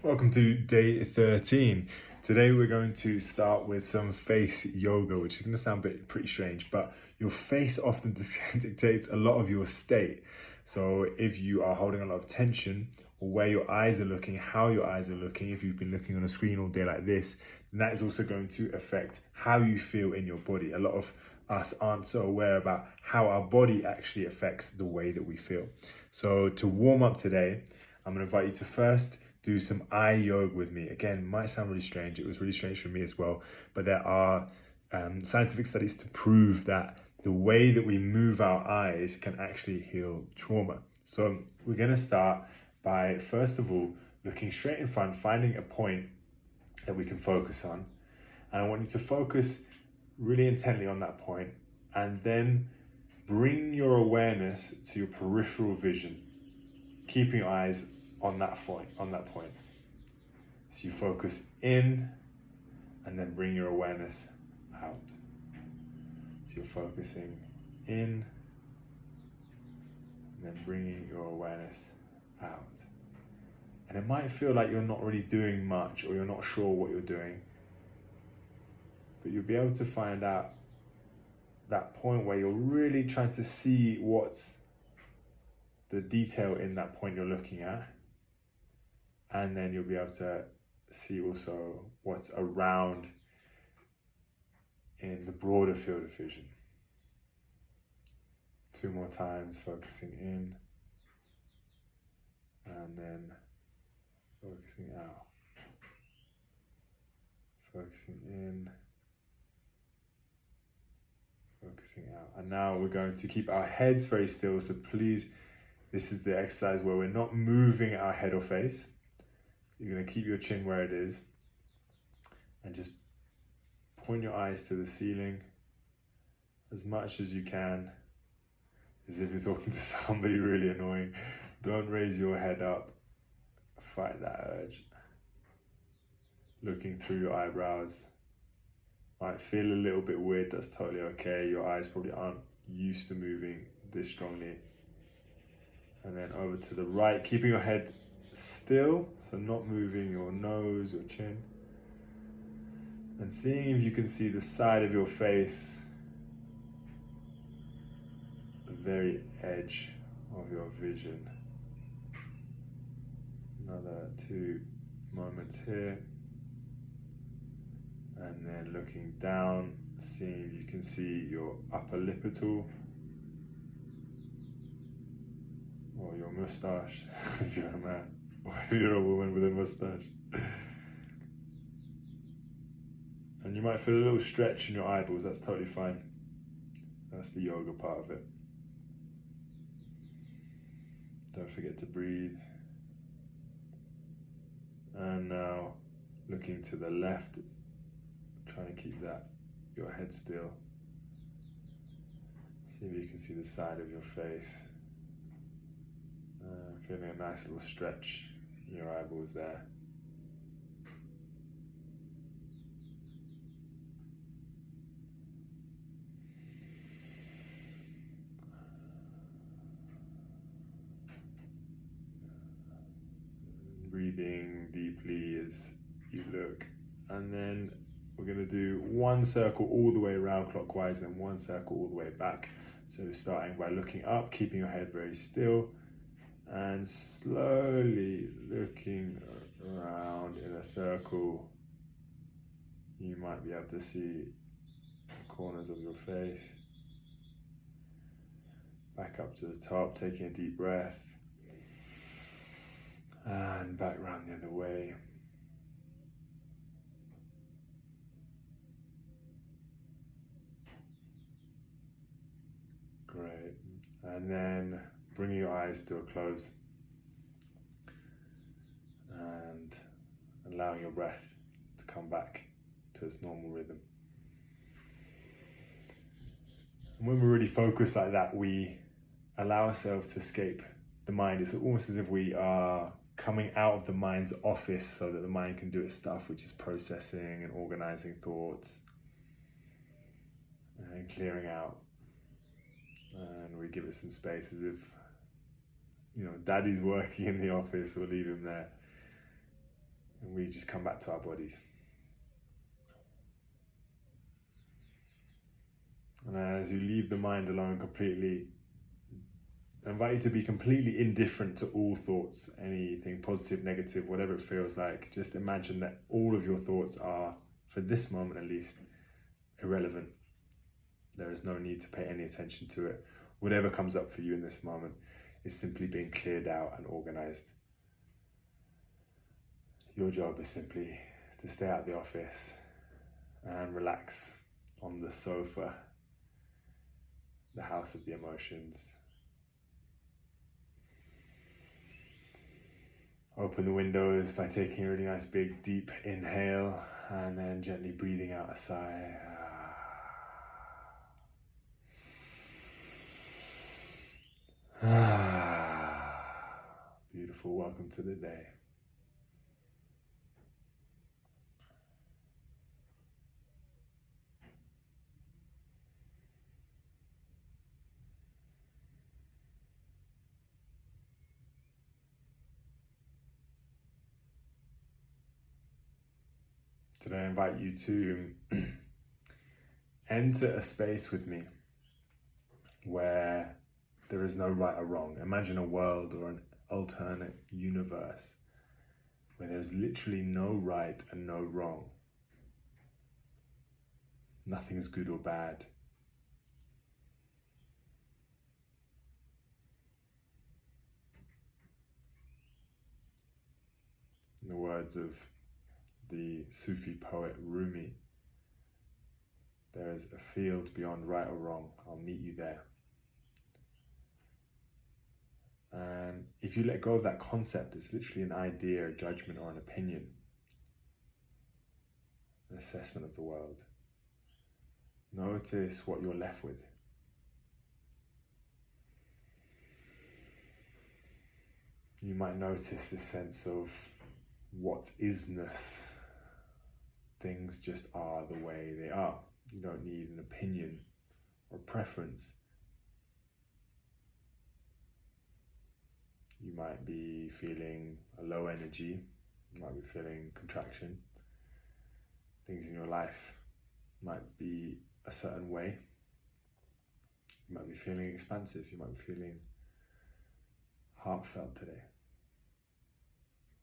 Welcome to day 13. Today we're going to start with some face yoga, which is going to sound pretty strange, but your face often dictates a lot of your state. So if you are holding a lot of tension, or where your eyes are looking, how your eyes are looking, if you've been looking on a screen all day like this, then that is also going to affect how you feel in your body. A lot of us aren't so aware about how our body actually affects the way that we feel. So to warm up today, I'm going to invite you to first do some eye yoga with me. Again, might sound really strange. It was really strange for me as well. But there are scientific studies to prove that the way that we move our eyes can actually heal trauma. So we're going to start by, first of all, looking straight in front, finding a point that we can focus on. And I want you to focus really intently on that point, and then bring your awareness to your peripheral vision, keeping your eyes on that point. So you focus in and then bring your awareness out. So you're focusing in and then bringing your awareness out. And it might feel like you're not really doing much, or you're not sure what you're doing, but you'll be able to find out that point where you're really trying to see what's the detail in that point you're looking at. And then you'll be able to see also what's around in the broader field of vision. 2 more times, focusing in and then focusing out. Focusing in, focusing out. And now we're going to keep our heads very still. So please, this is the exercise where we're not moving our head or face. You're going to keep your chin where it is and just point your eyes to the ceiling as much as you can, as if you're talking to somebody really annoying. Don't raise your head up. Fight that urge. Looking through your eyebrows. Might feel a little bit weird, that's totally okay. Your eyes probably aren't used to moving this strongly. And then over to the right, keeping your head still, so not moving your nose or chin, and seeing if you can see the side of your face, the very edge of your vision. Another 2 moments here, and then looking down, seeing if you can see your upper lip at all, or your mustache if you're a man, or if you're a woman with a mustache. And you might feel a little stretch in your eyeballs, that's totally fine. That's the yoga part of it. Don't forget to breathe. And now looking to the left, trying to keep your head still. See if you can see the side of your face. Feeling a nice little stretch in your eyeballs there. Breathing deeply as you look, and then we're going to do 1 circle all the way around clockwise and 1 circle all the way back. So starting by looking up, keeping your head very still, and slowly looking around in a circle. You might be able to see the corners of your face. Back up to the top, taking a deep breath, and back around the other way. Great. And then bringing your eyes to a close and allowing your breath to come back to its normal rhythm. And when we're really focused like that, we allow ourselves to escape the mind. It's almost as if we are coming out of the mind's office so that the mind can do its stuff, which is processing and organizing thoughts and clearing out. And we give it some space, as if, daddy's working in the office, we'll leave him there. And we just come back to our bodies. And as you leave the mind alone completely, I invite you to be completely indifferent to all thoughts, anything positive, negative, whatever it feels like. Just imagine that all of your thoughts are, for this moment at least, irrelevant. There is no need to pay any attention to it. Whatever comes up for you in this moment is simply being cleared out and organized. Your job is simply to stay out of the office and relax on the sofa, the house of the emotions. Open the windows by taking a really nice big deep inhale and then gently breathing out a sigh. Beautiful. Welcome to the day. Today I invite you to enter a space with me where there is no right or wrong. Imagine a world or an alternate universe where there's literally no right and no wrong. Nothing's good or bad. In the words of the Sufi poet Rumi, there is a field beyond right or wrong. I'll meet you there. And if you let go of that concept, it's literally an idea, a judgment, or an opinion, an assessment of the world. Notice what you're left with. You might notice this sense of what isness. Things just are the way they are. You don't need an opinion or preference. You might be feeling a low energy. You might be feeling contraction. Things in your life might be a certain way. You might be feeling expansive. You might be feeling heartfelt today.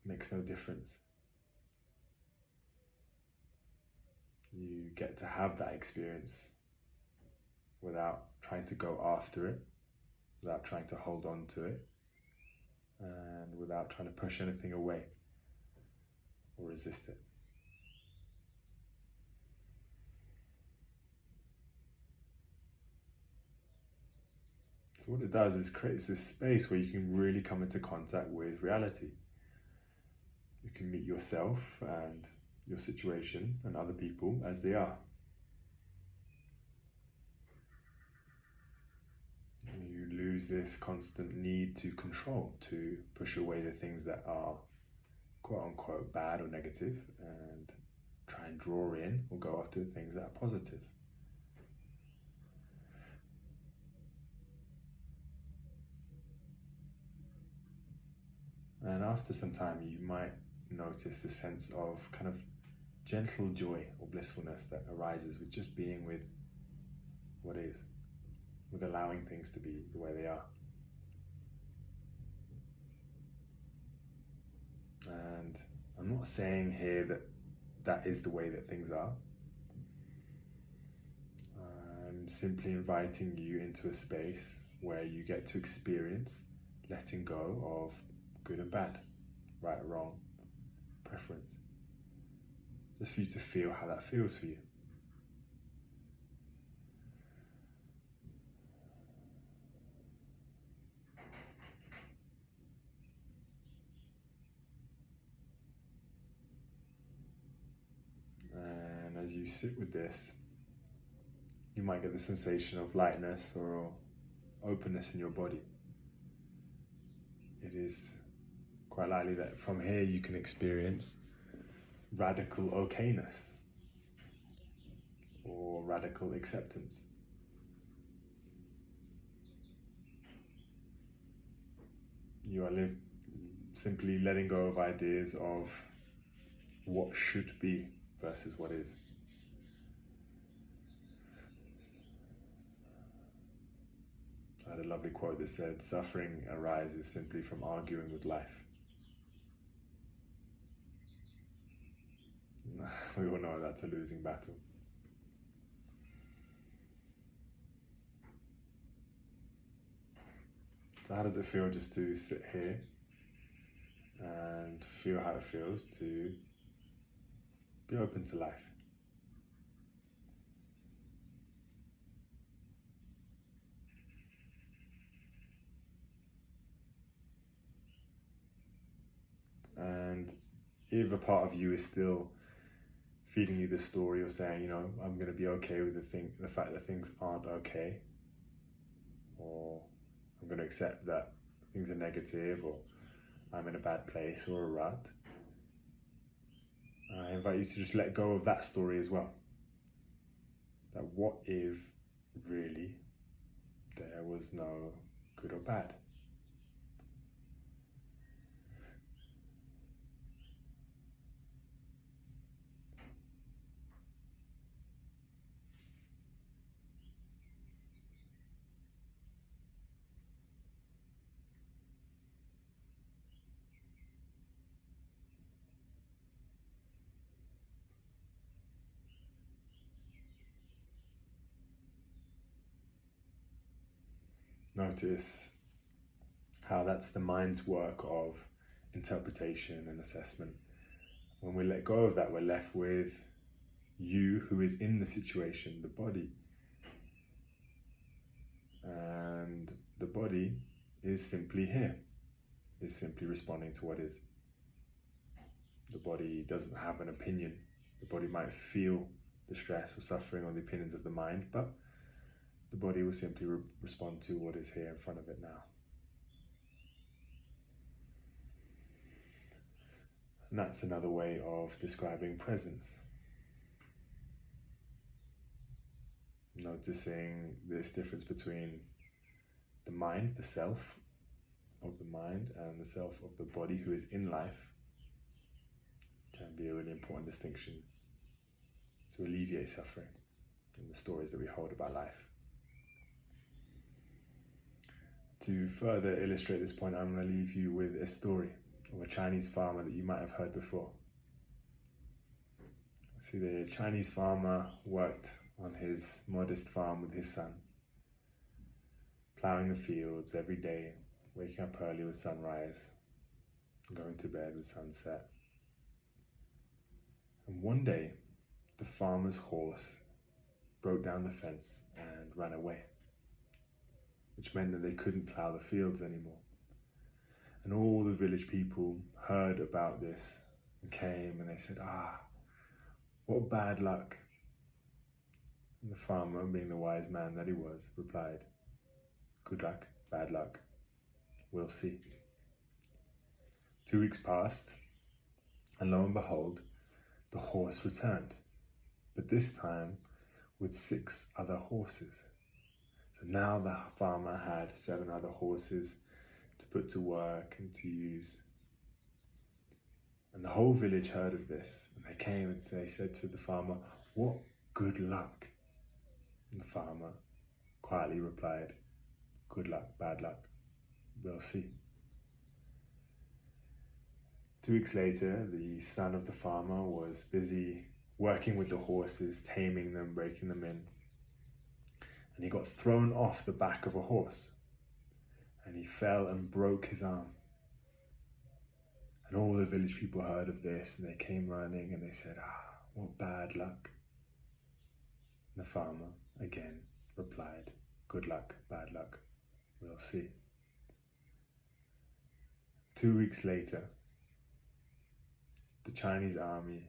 Makes no difference. You get to have that experience without trying to go after it, without trying to hold on to it, and without trying to push anything away or resist it. So what it does is creates this space where you can really come into contact with reality. You can meet yourself and your situation and other people as they are. You lose this constant need to control, to push away the things that are quote unquote bad or negative and try and draw in or go after the things that are positive. And after some time, you might notice the sense of kind of gentle joy or blissfulness that arises with just being with what is, with allowing things to be the way they are. And I'm not saying here that that is the way that things are. I'm simply inviting you into a space where you get to experience letting go of good and bad, right or wrong, preference. Just for you to feel how that feels for you. And as you sit with this, you might get the sensation of lightness or openness in your body. It is quite likely that from here you can experience radical okayness or radical acceptance. You are simply letting go of ideas of what should be versus what is. I had a lovely quote that said, suffering arises simply from arguing with life. We all know that's a losing battle. So how does it feel just to sit here and feel how it feels to be open to life? And if a part of you is still feeding you this story or saying, I'm going to be okay with the fact that things aren't okay, or I'm going to accept that things are negative, or I'm in a bad place or a rut, I invite you to just let go of that story as well. That what if really there was no good or bad? Notice how that's the mind's work of interpretation and assessment. When we let go of that, we're left with you who is in the situation, the body. And the body is simply here, is simply responding to what is. The body doesn't have an opinion. The body might feel the stress or suffering or the opinions of the mind, but the body will simply respond to what is here in front of it now. And that's another way of describing presence. Noticing this difference between the mind, the self of the mind, and the self of the body who is in life can be a really important distinction to alleviate suffering in the stories that we hold about life. To further illustrate this point, I'm going to leave you with a story of a Chinese farmer that you might have heard before. See, the Chinese farmer worked on his modest farm with his son, ploughing the fields every day, waking up early with sunrise, and going to bed with sunset. And one day, the farmer's horse broke down the fence and ran away, which meant that they couldn't plough the fields anymore. And all the village people heard about this and came and they said, what bad luck. And the farmer, being the wise man that he was, replied, good luck, bad luck, we'll see. 2 weeks passed, and lo and behold, the horse returned, but this time with 6 other horses. So now the farmer had 7 other horses to put to work and to use. And the whole village heard of this, and they came and they said to the farmer, what good luck. And the farmer quietly replied, good luck, bad luck, we'll see. 2 weeks later, the son of the farmer was busy working with the horses, taming them, breaking them in. And he got thrown off the back of a horse, and he fell and broke his arm. And all the village people heard of this, and they came running and they said, what bad luck. And the farmer again replied, good luck, bad luck, we'll see. 2 weeks later, the Chinese army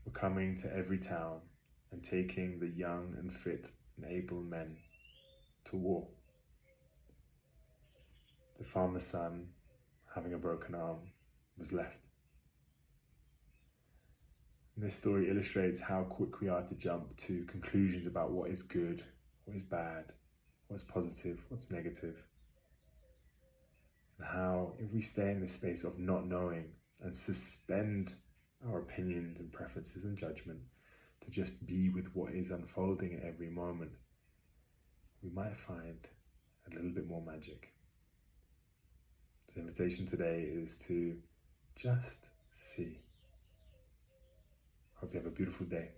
were coming to every town and taking the young and fit and able men to war. The farmer's son, having a broken arm, was left. And this story illustrates how quick we are to jump to conclusions about what is good, what is bad, what's positive, what's negative. And how if we stay in this space of not knowing and suspend our opinions and preferences and judgment, to just be with what is unfolding at every moment, we might find a little bit more magic. So the invitation today is to just see. Hope you have a beautiful day.